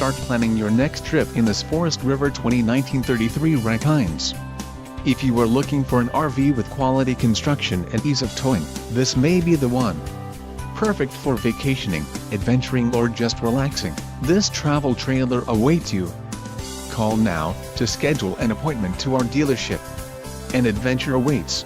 start planning your next trip in this Forest River 2019-33 Rackines. If you are looking for an RV with quality construction and ease of towing, this may be the one. Perfect for vacationing, adventuring or just relaxing, this travel trailer awaits you. Call now to schedule an appointment to our dealership. An adventure awaits.